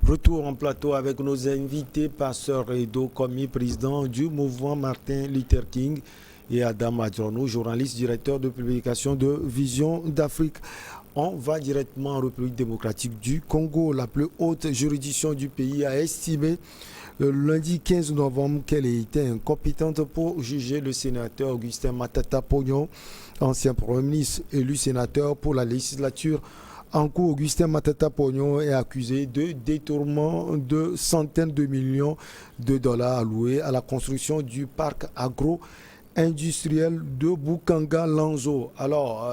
Retour en plateau avec nos invités, Pasteur Edo Komi, président du mouvement Martin Luther King, et Adam Adjournou, journaliste, directeur de publication de Vision d'Afrique. On va directement en République démocratique du Congo. La plus haute juridiction du pays a estimé le lundi 15 novembre qu'elle était incompétente pour juger le sénateur Augustin Matata Pognon, ancien Premier ministre élu sénateur pour la législature en cours. Augustin Matata Pognon est accusé de détournement de centaines de millions de dollars alloués à la construction du parc agro-industriel de Bukanga-Lanzo. Alors,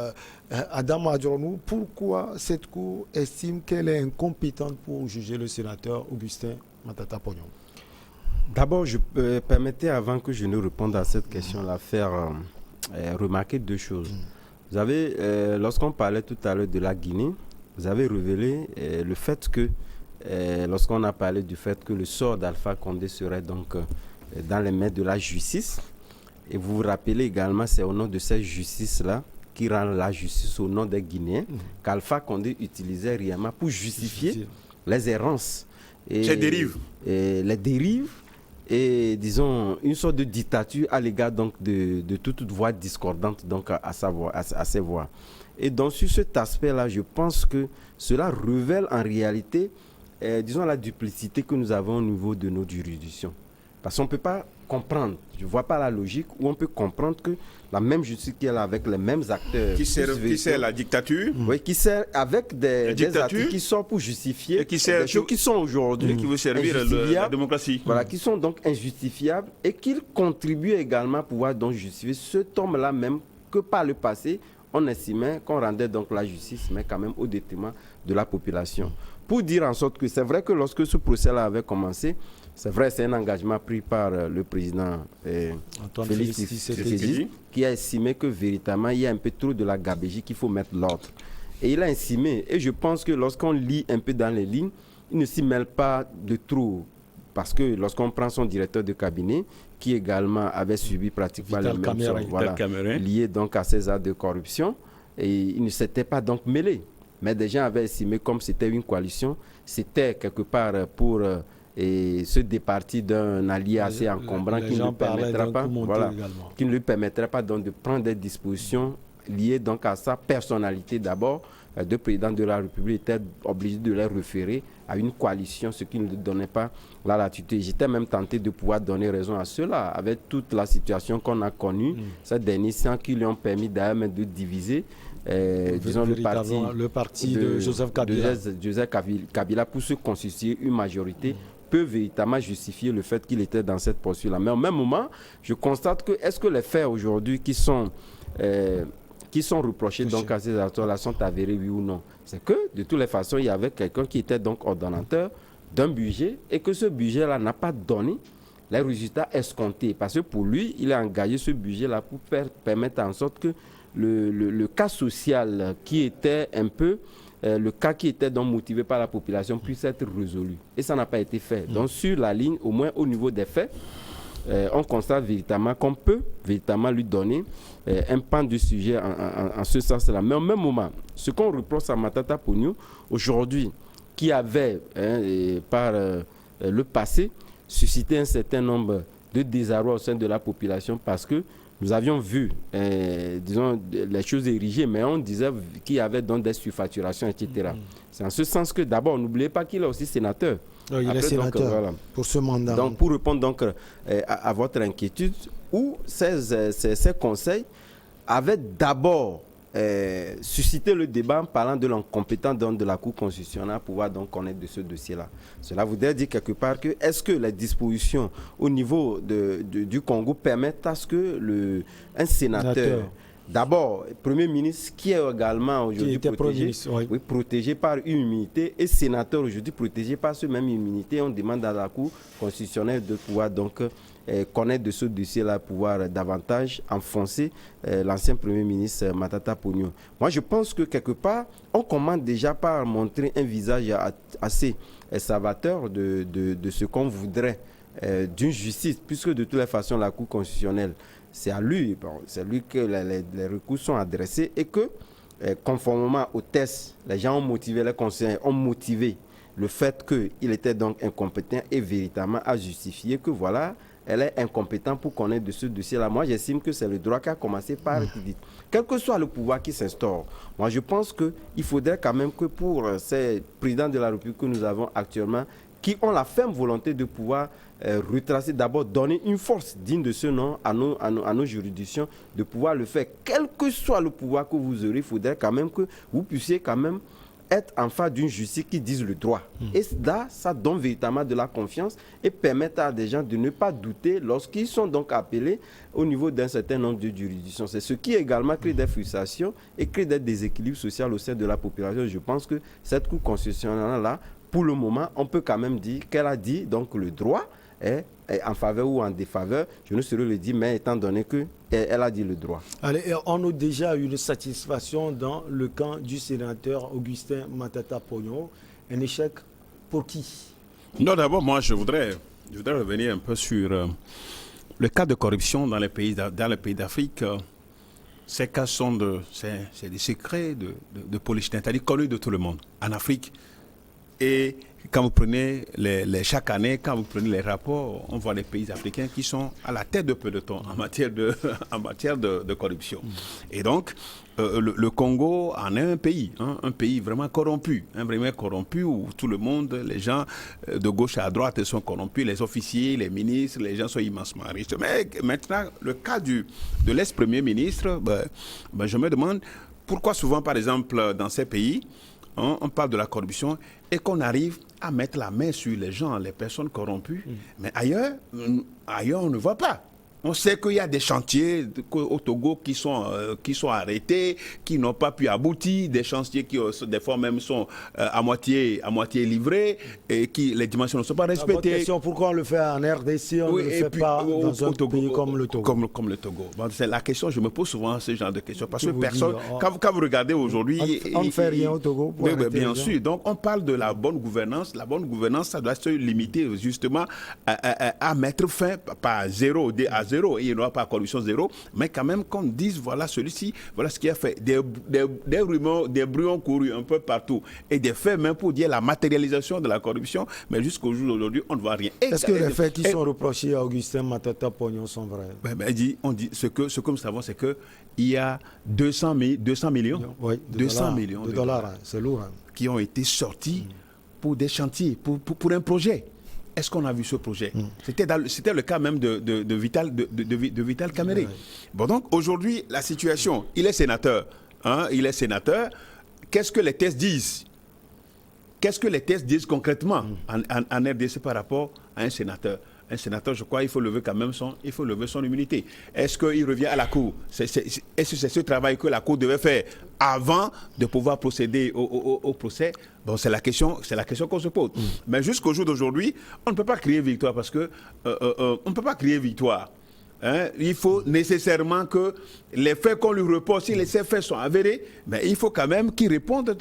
Adam Adjournou, pourquoi cette cour estime qu'elle est incompétente pour juger le sénateur Augustin Matata Pognon? D'abord, je permettez, avant que je ne réponde à cette question-là, faire remarquer deux choses. Vous avez, lorsqu'on parlait tout à l'heure de la Guinée, vous avez révélé le fait que, lorsqu'on a parlé du fait que le sort d'Alpha Condé serait donc dans les mains de la justice, et vous vous rappelez également, c'est au nom de cette justice-là, qui rend la justice au nom des Guinéens, qu'Alpha Condé utilisait réellement pour justifier les errances et les dérives, et disons une sorte de dictature à l'égard donc de toute voix discordante donc à ses voix. Et donc sur cet aspect-là, je pense que cela révèle en réalité, disons, la duplicité que nous avons au niveau de nos juridictions. Parce qu'on ne peut pas comprendre, je ne vois pas la logique où on peut comprendre que la même justice qui est là avec les mêmes acteurs... Qui sert la dictature. Oui, qui sert avec des acteurs qui sont pour justifier des choses qui sont aujourd'hui... qui veut servir la démocratie. Voilà, qui sont donc injustifiables et qui contribuent également à pouvoir donc justifier ce homme-là même que par le passé, on estimait qu'on rendait donc la justice, mais quand même au détriment de la population. Pour dire en sorte que c'est vrai que lorsque ce procès-là avait commencé, c'est vrai, c'est un engagement pris par le président Félix Tshisekedi, qui a estimé que véritablement il y a un peu trop de la gabégie, qu'il faut mettre l'ordre. Et il a estimé, et je pense que lorsqu'on lit un peu dans les lignes, il ne s'y mêle pas de trop. Parce que lorsqu'on prend son directeur de cabinet, qui également avait subi pratiquement les mêmes choses, liées donc à ces actes de corruption, et il ne s'était pas donc mêlé. Mais des gens avaient estimé, comme c'était une coalition, c'était quelque part pour se départir d'un allié assez encombrant qui ne lui permettrait pas donc de prendre des dispositions liées donc à sa personnalité d'abord. De président de la République était obligé de les référer à une coalition, ce qui ne lui donnait pas la latitude. J'étais même tenté de pouvoir donner raison à cela, avec toute la situation qu'on a connue ces derniers temps, qui lui ont permis d'ailleurs de diviser disons le parti de Joseph Kabila pour se constituer une majorité peut véritablement justifier le fait qu'il était dans cette posture-là. Mais au même moment, je constate que est-ce que les faits aujourd'hui qui sont reprochés donc à ces acteurs-là sont avérés, oui ou non? C'est que, de toutes les façons, il y avait quelqu'un qui était donc ordonnateur d'un budget et que ce budget-là n'a pas donné les résultats escomptés. Parce que pour lui, il a engagé ce budget-là pour permettre en sorte que le cas social qui était un peu... le cas qui était donc motivé par la population puisse être résolu. Et ça n'a pas été fait. Donc sur la ligne, au moins au niveau des faits, on constate véritablement qu'on peut véritablement lui donner un pan du sujet en ce sens-là. Mais au même moment, ce qu'on reproche à Matata Pognon aujourd'hui, qui avait, par le passé, suscité un certain nombre de désarroi au sein de la population parce que nous avions vu, disons, les choses érigées, mais on disait qu'il y avait donc des surfacturations, etc. C'est en ce sens que, d'abord, n'oubliez pas qu'il est aussi sénateur. Il est sénateur donc, voilà, pour ce mandat. Donc, pour répondre donc à votre inquiétude, où ces conseils avaient d'abord suscité le débat en parlant de l'incompétence de la Cour constitutionnelle à pouvoir donc connaître de ce dossier-là. Cela voudrait dire quelque part que est-ce que les dispositions au niveau du Congo permettent à ce que un sénateur, d'abord, Premier ministre, qui est également aujourd'hui protégé par une immunité, et sénateur aujourd'hui protégé par ce même immunité, on demande à la Cour constitutionnelle de pouvoir donc connaître de ce dossier-là, pouvoir davantage enfoncer l'ancien Premier ministre Matata Pognon. Moi, je pense que quelque part, on commence déjà par montrer un visage assez salvateur de ce qu'on voudrait d'une justice, puisque de toutes les façons, la Cour constitutionnelle, c'est à lui, c'est lui que les recours sont adressés et que, conformément aux tests, les gens ont motivé, les conseillers ont motivé le fait qu'il était donc incompétent et véritablement à justifier que voilà, elle est incompétente pour connaître de ce dossier-là. Moi, j'estime que c'est le droit qui a commencé par dit. Quel que soit le pouvoir qui s'instaure, moi, je pense qu'il faudrait quand même que pour ces présidents de la République que nous avons actuellement, qui ont la ferme volonté de pouvoir retracer, d'abord donner une force digne de ce nom à nos juridictions, de pouvoir le faire. Quel que soit le pouvoir que vous aurez, il faudrait quand même que vous puissiez quand même être en face d'une justice qui dise le droit. Et là, ça donne véritablement de la confiance et permet à des gens de ne pas douter lorsqu'ils sont donc appelés au niveau d'un certain nombre de juridictions. C'est ce qui également crée des frustrations et crée des déséquilibres sociaux au sein de la population. Je pense que cette Cour constitutionnelle-là, pour le moment, on peut quand même dire qu'elle a dit donc le droit est en faveur ou en défaveur. Je ne saurais le dire, mais étant donné qu'elle a dit le droit. Allez, on a déjà eu une satisfaction dans le camp du sénateur Augustin Matata Pognon. Un échec pour qui? Non, d'abord, moi, je voudrais revenir un peu sur le cas de corruption dans les pays d'Afrique. Ces cas sont c'est des secrets de polichinelle, c'est-à-dire connus de tout le monde en Afrique. Et quand vous prenez chaque année, quand vous prenez les rapports, on voit les pays africains qui sont à la tête de peloton en matière de corruption. Et donc, le Congo en est un pays vraiment corrompu, où tout le monde, les gens de gauche à droite sont corrompus, les officiers, les ministres, les gens sont immensement riches. Mais maintenant, le cas de l'ex-premier ministre, je me demande pourquoi souvent, par exemple, dans ces pays, on parle de la corruption et qu'on arrive à mettre la main sur les gens, les personnes corrompues. Mais ailleurs, on ne voit pas. On sait qu'il y a des chantiers au Togo qui sont arrêtés, qui n'ont pas pu aboutir, des chantiers qui des fois même sont à moitié livrés et qui les dimensions ne sont pas respectées. Votre question, pourquoi on le fait en RDC, on ne le fait pas dans un pays comme le Togo? Comme le Togo. Bon, c'est la question, je me pose souvent ce genre de questions. Parce que personne, quand vous regardez aujourd'hui... On ne fait rien au Togo pour arrêter bien les gens. sûr. Donc on parle de la bonne gouvernance. La bonne gouvernance, ça doit se limiter justement à mettre fin, pas à zéro, à zéro, et il n'y aura pas corruption zéro, mais quand même qu'on dise, voilà celui-ci, voilà ce qu'il a fait. Des rumeurs, des bruits ont couru un peu partout, et des faits même pour dire la matérialisation de la corruption, mais jusqu'au jour d'aujourd'hui, on ne voit rien. Est-ce que les faits qui sont reprochés à Augustin Matata Pognon sont vrais? On dit ce que nous savons, c'est qu'il y a 200 millions, oui, 200 millions de dollars, c'est lourd. Qui ont été sortis pour des chantiers, pour un projet. Est-ce qu'on a vu ce projet? C'était le cas même de Vital Kamerhe. Bon, donc aujourd'hui, la situation, il est sénateur. Qu'est-ce que les tests disent? Qu'est-ce que les tests disent concrètement en RDC par rapport à un sénateur? Un sénateur, je crois, il faut lever quand même son immunité. Est-ce qu'il revient à la Cour? Est-ce que c'est ce travail que la Cour devait faire avant de pouvoir procéder au procès? Bon, c'est la question qu'on se pose. Mais jusqu'au jour d'aujourd'hui, on ne peut pas crier victoire parce que on ne peut pas crier victoire. Il faut nécessairement que les faits qu'on lui reporte, si ces faits sont avérés, mais il faut quand même qu'il réponde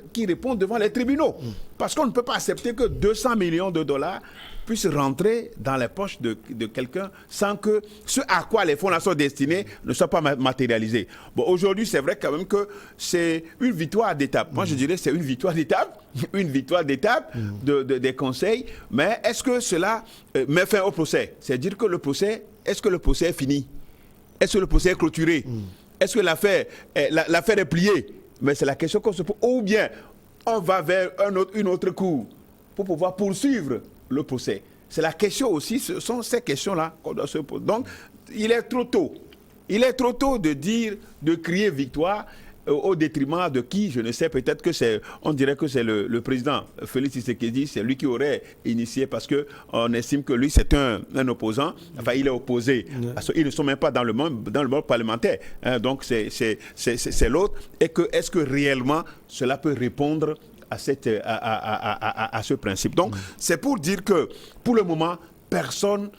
devant les tribunaux. Parce qu'on ne peut pas accepter que 200 millions de dollars puissent rentrer dans les poches de quelqu'un sans que ce à quoi les fonds sont destinés ne soit pas matérialisé. Bon, aujourd'hui, c'est vrai quand même que c'est une victoire d'étape. Moi, je dirais que c'est une victoire d'étape, des conseils, mais est-ce que cela met fin au procès? C'est-à-dire que est-ce que le procès est fini? Est-ce que le procès est clôturé? Est-ce que l'affaire est pliée? Mais c'est la question qu'on se pose. Ou bien, on va vers une autre cour pour pouvoir poursuivre le procès. C'est la question aussi, ce sont ces questions-là qu'on doit se poser. Donc, il est trop tôt. Il est trop tôt de crier victoire au détriment de qui, je ne sais, peut-être que on dirait que c'est le président Félix Tshisekedi, c'est lui qui aurait initié parce qu'on estime que lui c'est un opposant, enfin il est opposé, parce qu'ils ne sont même pas dans le monde parlementaire, donc c'est l'autre, et que est-ce que réellement cela peut répondre à ce principe. Donc c'est pour dire que pour le moment, personne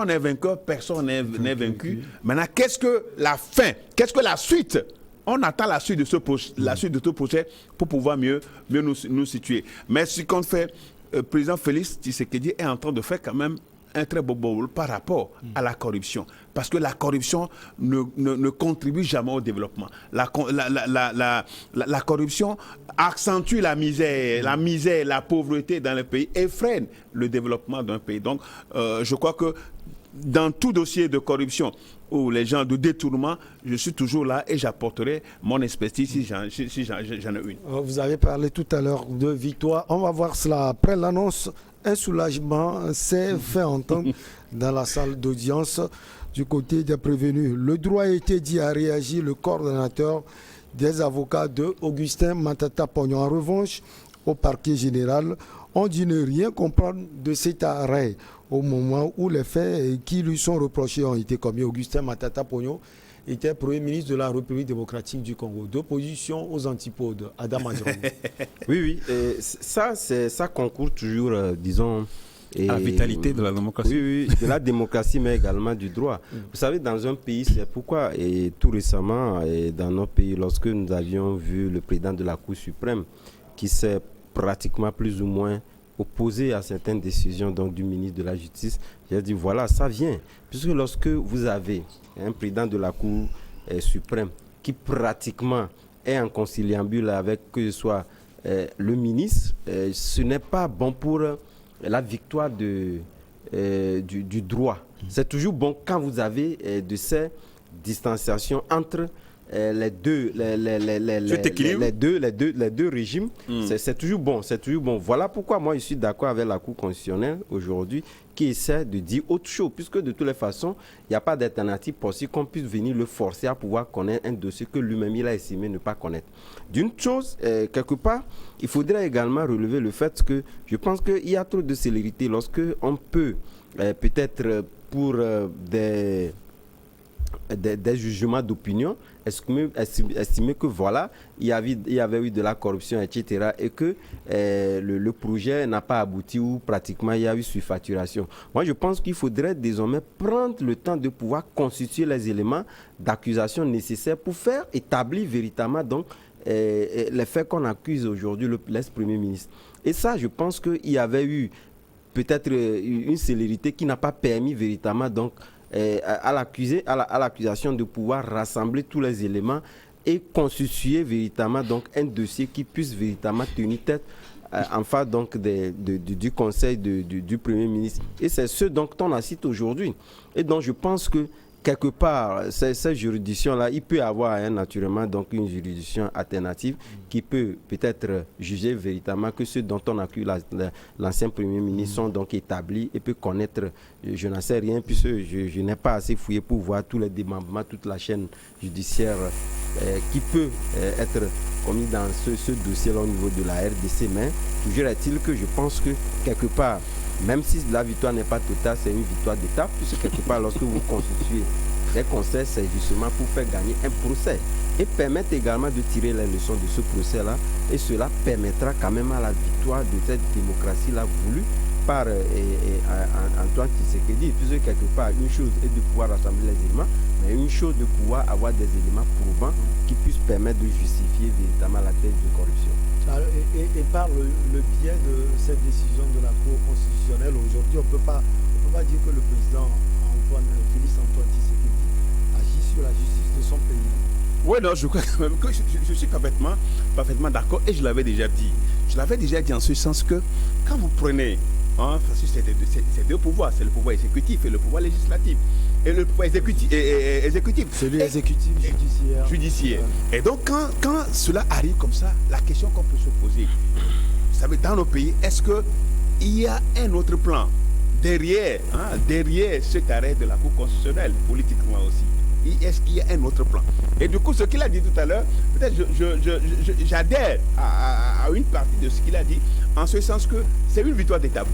n'est vainqueur, personne n'est vaincu. Maintenant, qu'est-ce que la fin? Qu'est-ce que la suite? On attend la suite de ce projet pour pouvoir mieux nous situer. Mais ce qu'on fait, le président Félix Tshisekedi est en train de faire quand même un très beau rôle par rapport à la corruption. Parce que la corruption ne contribue jamais au développement. La corruption accentue la misère, la pauvreté dans le pays et freine le développement d'un pays. Donc, je crois que dans tout dossier de corruption ou les gens de détournement, je suis toujours là et j'apporterai mon expertise si j'en ai une. Vous avez parlé tout à l'heure de victoire. On va voir cela après l'annonce. Un soulagement s'est fait entendre dans la salle d'audience du côté des prévenus. Le droit a été dit, à réagir le coordonnateur des avocats de Augustin Matata Pognon. En revanche, au parquet général, on dit ne rien comprendre de cet arrêt au moment où les faits qui lui sont reprochés ont été commis. Augustin Matata Pognon était Premier ministre de la République démocratique du Congo. D'opposition aux antipodes. Adam Adjani. Oui. Ça concourt toujours, disons... à la vitalité de la démocratie. Oui, de la démocratie, mais également du droit. Vous savez, dans un pays, c'est pourquoi, et tout récemment, dans notre pays, lorsque nous avions vu le président de la Cour suprême, qui s'est pratiquement plus ou moins opposé à certaines décisions donc, du ministre de la Justice, j'ai dit, voilà, ça vient. Puisque lorsque vous avez un président de la Cour suprême qui pratiquement est en conciliabule avec que ce soit le ministre, ce n'est pas bon pour la victoire du droit. C'est toujours bon quand vous avez de ces distanciations entre les deux régimes. C'est toujours bon, Voilà pourquoi moi je suis d'accord avec la Cour constitutionnelle aujourd'hui qui essaie de dire autre chose, puisque de toutes les façons, il n'y a pas d'alternative possible qu'on puisse venir le forcer à pouvoir connaître un dossier que lui-même il a estimé ne pas connaître. D'une chose, quelque part, il faudrait également relever le fait que je pense qu'il y a trop de célérité lorsque on peut, peut-être pour des jugements d'opinion, estimer que voilà, il y avait eu de la corruption, etc. et que le projet n'a pas abouti ou pratiquement il y a eu surfacturation. Moi, je pense qu'il faudrait désormais prendre le temps de pouvoir constituer les éléments d'accusation nécessaires pour faire établir véritablement donc, les faits qu'on accuse aujourd'hui l'ex-premier ministre. Et ça, je pense qu'il y avait eu peut-être une célérité qui n'a pas permis véritablement donc, à l'accusation de pouvoir rassembler tous les éléments et constituer véritablement donc un dossier qui puisse véritablement tenir tête en face donc du conseil du Premier ministre. Et c'est ce dont on assiste aujourd'hui. Et donc je pense que quelque part, cette juridiction-là, il peut y avoir naturellement donc une juridiction alternative qui peut peut-être juger véritablement que ceux dont on accuse l'ancien Premier ministre sont donc établis et peut connaître, je n'en sais rien, puisque je n'ai pas assez fouillé pour voir tous les démembrements, toute la chaîne judiciaire qui peut être commis dans ce dossier-là au niveau de la RDC. Mais toujours est-il que je pense que quelque part, même si la victoire n'est pas totale, c'est une victoire d'étape, puisque quelque part, lorsque vous constituez des conseils, c'est justement pour faire gagner un procès et permettre également de tirer les leçons de ce procès-là. Et cela permettra quand même à la victoire de cette démocratie-là voulue par Antoine Tshisekedi, puisque quelque part, une chose est de pouvoir rassembler les éléments, mais une chose de pouvoir avoir des éléments prouvants qui puissent permettre de justifier véritablement la thèse de corruption. Et par le biais de cette décision de la Cour constitutionnelle, aujourd'hui, on ne peut pas dire que le président Félix Antoine Tshisekedi agit sur la justice de son pays. Oui, non, je crois quand même que je suis parfaitement d'accord et je l'avais déjà dit. Je l'avais déjà dit en ce sens que quand vous prenez, parce que c'est deux pouvoirs, c'est le pouvoir exécutif et le pouvoir législatif. Et le pouvoir exécutif. Celui exécutif, judiciaire. Et donc, quand cela arrive comme ça, la question qu'on peut se poser, vous savez, dans nos pays, est-ce qu'il y a un autre plan derrière cet arrêt de la Cour constitutionnelle, politiquement aussi? Est-ce qu'il y a un autre plan? Et du coup, ce qu'il a dit tout à l'heure, peut-être j'adhère à une partie de ce qu'il a dit, en ce sens que c'est une victoire d'étape.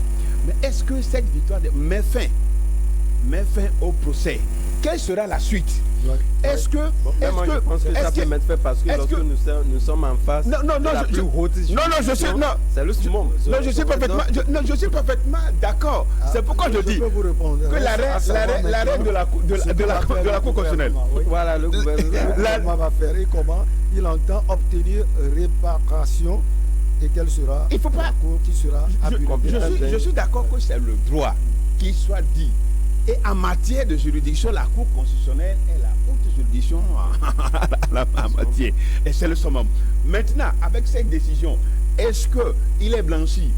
Mais est-ce que cette victoire met fin au procès? Quelle sera la suite? Est-ce que... je pense que ça peut mettre fin parce que lorsque nous sommes en face de la plus haute juridiction, c'est le summum. Non, je suis parfaitement d'accord. C'est pourquoi je dis que l'arrêt de la Cour constitutionnelle. Voilà, le gouvernement va faire et comment il entend obtenir réparation et quelle sera la Cour qui sera appuyée. Je suis d'accord que c'est le droit qu'il soit dit. Et en matière de juridiction, la Cour constitutionnelle est la haute juridiction en matière. Et c'est le summum. Maintenant, avec cette décision, est-ce qu'il est blanchi?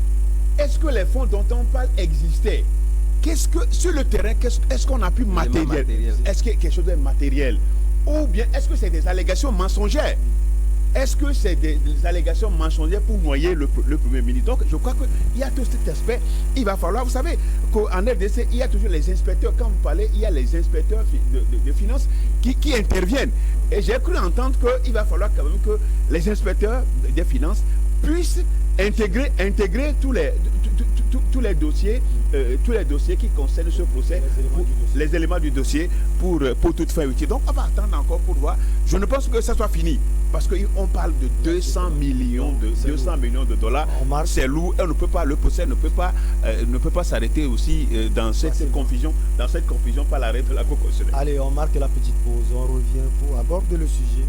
Est-ce que les fonds dont on parle existaient? Qu'est-ce que, sur le terrain, est-ce qu'on a pu matériel? Est-ce qu'il y a quelque chose de matériel? Ou bien est-ce que c'est des allégations mensongères? Est-ce que c'est des allégations mensongères pour noyer le Premier ministre? Donc, je crois qu'il y a tout cet aspect. Il va falloir, vous savez, qu'en RDC, il y a toujours les inspecteurs. Quand vous parlez, il y a les inspecteurs de finances qui interviennent. Et j'ai cru entendre qu'il va falloir quand même que les inspecteurs des finances puissent intégrer tous les dossiers qui concernent ce procès, les éléments du dossier pour toute fin utile. Donc, on va attendre encore pour voir. Je ne pense que ça soit fini. Parce qu'on parle de 200 millions de dollars. C'est lourd. Et le procès ne peut pas s'arrêter aussi dans cette confusion par l'arrêt de la Cour constitutionnelle. Allez, on marque la petite pause. On revient pour aborder le sujet.